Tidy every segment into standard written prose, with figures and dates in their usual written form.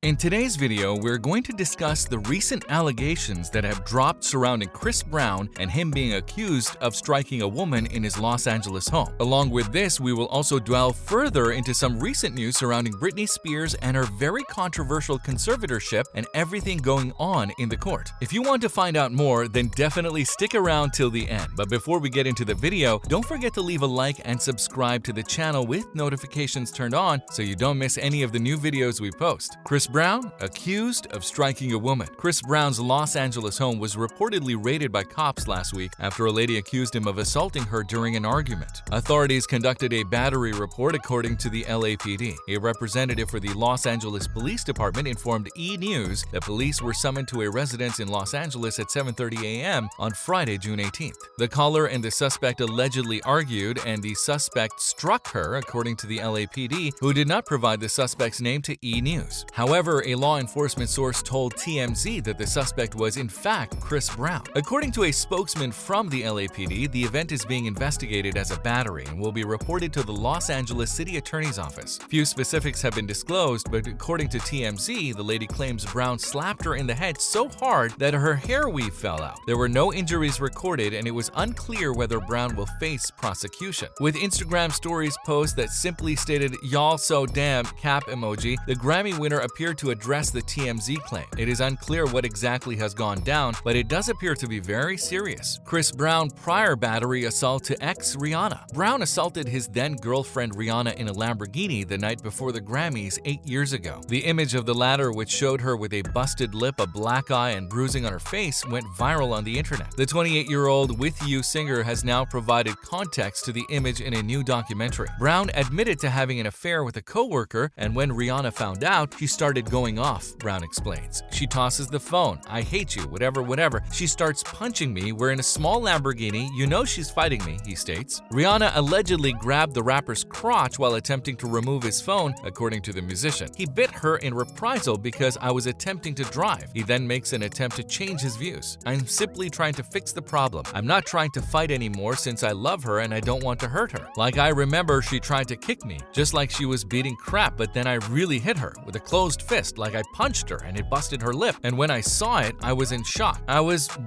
In today's video, we're going to discuss the recent allegations that have dropped surrounding Chris Brown and him being accused of striking a woman in his Los Angeles home. Along with this, we will also delve further into some recent news surrounding Britney Spears and her very controversial conservatorship and everything going on in the court. If you want to find out more, then definitely stick around till the end. But before we get into the video, don't forget to leave a like and subscribe to the channel with notifications turned on so you don't miss any of the new videos we post. Chris Brown, accused of striking a woman. Chris Brown's Los Angeles home was reportedly raided by cops last week after a lady accused him of assaulting her during an argument. Authorities conducted a battery report according to the LAPD. A representative for the Los Angeles Police Department informed E! News that police were summoned to a residence in Los Angeles at 7:30 a.m. on Friday, June 18th. The caller and the suspect allegedly argued, and the suspect struck her, according to the LAPD, who did not provide the suspect's name to E! News. However, a law enforcement source told TMZ that the suspect was in fact Chris Brown. According to a spokesman from the LAPD, the event is being investigated as a battery and will be reported to the Los Angeles City Attorney's Office. Few specifics have been disclosed, but according to TMZ, the lady claims Brown slapped her in the head so hard that her hair weave fell out. There were no injuries recorded, and it was unclear whether Brown will face prosecution. With Instagram stories posts that simply stated "y'all so damn" cap emoji, the Grammy winner appeared to address the TMZ claim. It is unclear what exactly has gone down, but it does appear to be very serious. Chris Brown prior battery assault to ex Rihanna. Brown assaulted his then girlfriend Rihanna in a Lamborghini the night before the Grammys 8 years ago. The image of the latter, which showed her with a busted lip, a black eye, and bruising on her face, went viral on the internet. The 28-year-old With You singer has now provided context to the image in a new documentary. Brown admitted to having an affair with a co-worker, and when Rihanna found out, she started going off, Brown explains. She tosses the phone. "I hate you, whatever. She starts punching me. We're in a small Lamborghini. You know she's fighting me," he states. Rihanna allegedly grabbed the rapper's crotch while attempting to remove his phone, according to the musician. "He bit her in reprisal because I was attempting to drive." He then makes an attempt to change his views. "I'm simply trying to fix the problem. I'm not trying to fight anymore since I love her and I don't want to hurt her. Like, I remember she tried to kick me, just like she was beating crap, but then I really hit her with a closed fist, like I punched her and it busted her lip. And when I saw it, I was in shock.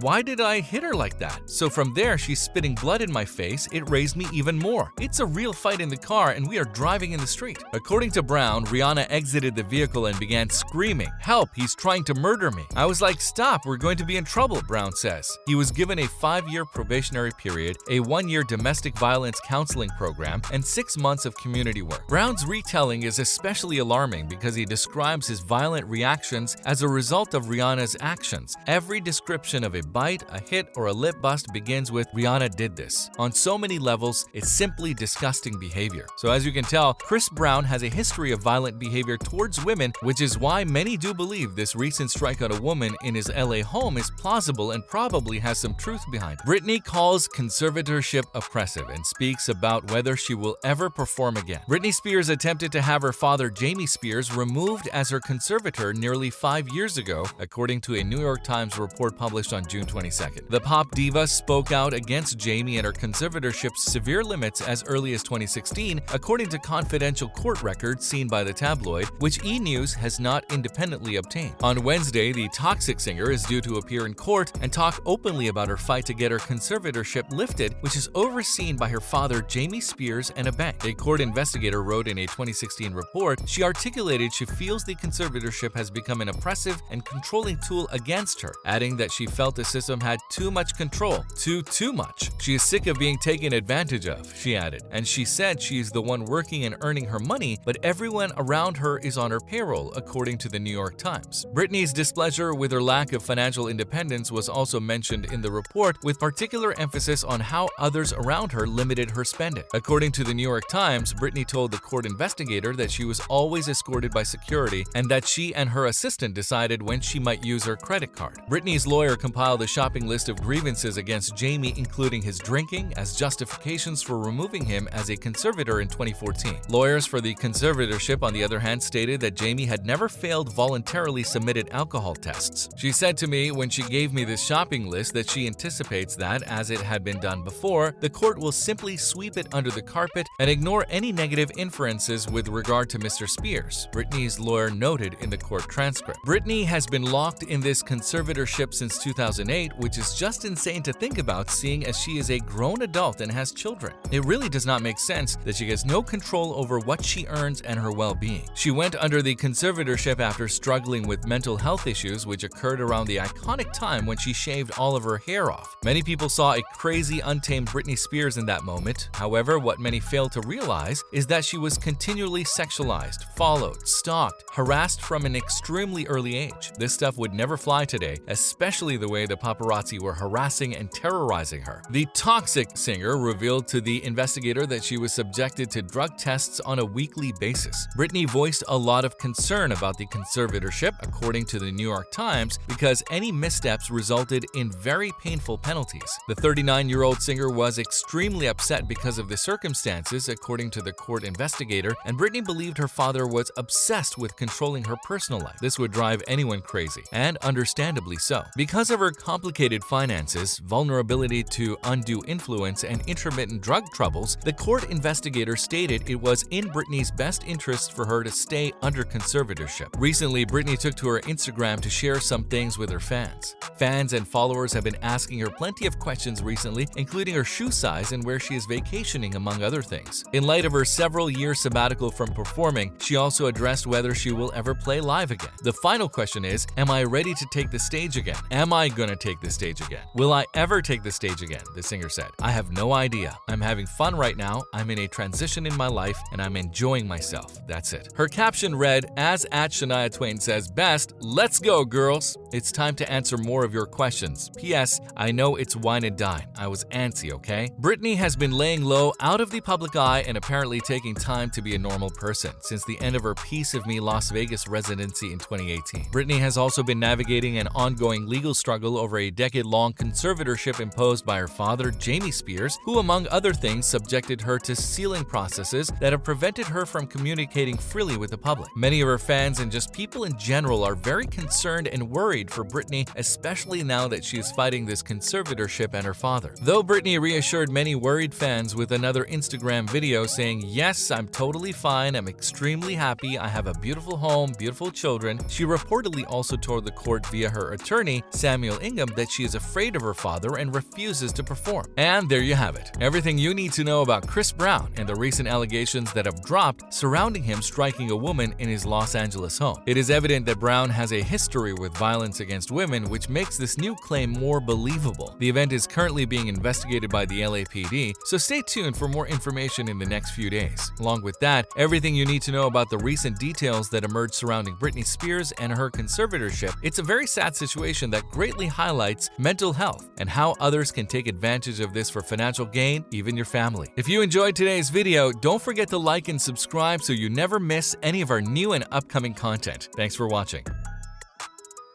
Why did I hit her like that? So from there, she's spitting blood in my face. It raised me even more. It's a real fight in the car and we are driving in the street." According to Brown, Rihanna exited the vehicle and began screaming, "Help, he's trying to murder me." "I was like, stop, we're going to be in trouble," Brown says. He was given a 5-year probationary period, a 1-year domestic violence counseling program, and 6 months of community work. Brown's retelling is especially alarming because he describes his violent reactions as a result of Rihanna's actions. Every description of a bite, a hit, or a lip bust begins with "Rihanna did this." On so many levels, it's simply disgusting behavior. So as you can tell, Chris Brown has a history of violent behavior towards women, which is why many do believe this recent strike on a woman in his LA home is plausible and probably has some truth behind it. Britney calls conservatorship oppressive and speaks about whether she will ever perform again. Britney Spears attempted to have her father Jamie Spears removed as her conservator nearly 5 years ago, according to a New York Times report published on June 22nd. The pop diva spoke out against Jamie and her conservatorship's severe limits as early as 2016, according to confidential court records seen by the tabloid, which E! News has not independently obtained. On Wednesday, the Toxic singer is due to appear in court and talk openly about her fight to get her conservatorship lifted, which is overseen by her father Jamie Spears and a bank. A court investigator wrote in a 2016 report, she articulated she feels the conservatorship has become an oppressive and controlling tool against her, adding that she felt the system had too much control. Too much. She is sick of being taken advantage of, she added, and she said she is the one working and earning her money, but everyone around her is on her payroll, according to the New York Times. Britney's displeasure with her lack of financial independence was also mentioned in the report, with particular emphasis on how others around her limited her spending. According to the New York Times, Britney told the court investigator that she was always escorted by security and that she and her assistant decided when she might use her credit card. Britney's lawyer compiled a shopping list of grievances against Jamie, including his drinking, as justifications for removing him as a conservator in 2014. Lawyers for the conservatorship, on the other hand, stated that Jamie had never failed voluntarily submitted alcohol tests. She said to me when she gave me this shopping list that she anticipates that, as it had been done before, the court will simply sweep it under the carpet and ignore any negative inferences with regard to Mr. Spears. Britney's lawyer noted noted in the court transcript. Britney has been locked in this conservatorship since 2008, which is just insane to think about, seeing as she is a grown adult and has children. It really does not make sense that she has no control over what she earns and her well-being. She went under the conservatorship after struggling with mental health issues, which occurred around the iconic time when she shaved all of her hair off. Many people saw a crazy, untamed Britney Spears in that moment. However, what many failed to realize is that she was continually sexualized, followed, stalked, harassed from an extremely early age. This stuff would never fly today, especially the way the paparazzi were harassing and terrorizing her. The toxic singer revealed to the investigator that she was subjected to drug tests on a weekly basis. Britney voiced a lot of concern about the conservatorship, according to the New York Times, because any missteps resulted in very painful penalties. The 39-year-old singer was extremely upset because of the circumstances, according to the court investigator, and Britney believed her father was obsessed with controlling her personal life. This would drive anyone crazy, and understandably so. Because of her complicated finances, vulnerability to undue influence, and intermittent drug troubles, the court investigator stated it was in Britney's best interest for her to stay under conservatorship. Recently, Britney took to her Instagram to share some things with her fans. Fans and followers have been asking her plenty of questions recently, including her shoe size and where she is vacationing, among other things. In light of her several-year sabbatical from performing, she also addressed whether she will ever play live again. The final question is, am I ready to take the stage again? Am I gonna take the stage again? Will I ever take the stage again? The singer said. I have no idea. I'm having fun right now. I'm in a transition in my life and I'm enjoying myself. That's it. Her caption read, as at Shania Twain says best, let's go girls. It's time to answer more of your questions. P.S. I know it's wine and dine. I was antsy, okay? Britney has been laying low out of the public eye and apparently taking time to be a normal person since the end of her Piece of Me Las Vegas residency in 2018. Britney has also been navigating an ongoing legal struggle over a decade-long conservatorship imposed by her father, Jamie Spears, who among other things subjected her to sealing processes that have prevented her from communicating freely with the public. Many of her fans and just people in general are very concerned and worried for Britney, especially now that she is fighting this conservatorship and her father. Though Britney reassured many worried fans with another Instagram video saying, yes, I'm totally fine, I'm extremely happy, I have a beautiful home, beautiful children, she reportedly also told the court via her attorney, Samuel Ingham, that she is afraid of her father and refuses to perform. And there you have it. Everything you need to know about Chris Brown and the recent allegations that have dropped surrounding him striking a woman in his Los Angeles home. It is evident that Brown has a history with violence against women, which makes this new claim more believable. The event is currently being investigated by the LAPD, so stay tuned for more information in the next few days. Along with that, everything you need to know about the recent details that emerged surrounding Britney Spears and her conservatorship. It's a very sad situation that greatly highlights mental health and how others can take advantage of this for financial gain, even your family. If you enjoyed today's video, don't forget to like and subscribe so you never miss any of our new and upcoming content. Thanks for watching.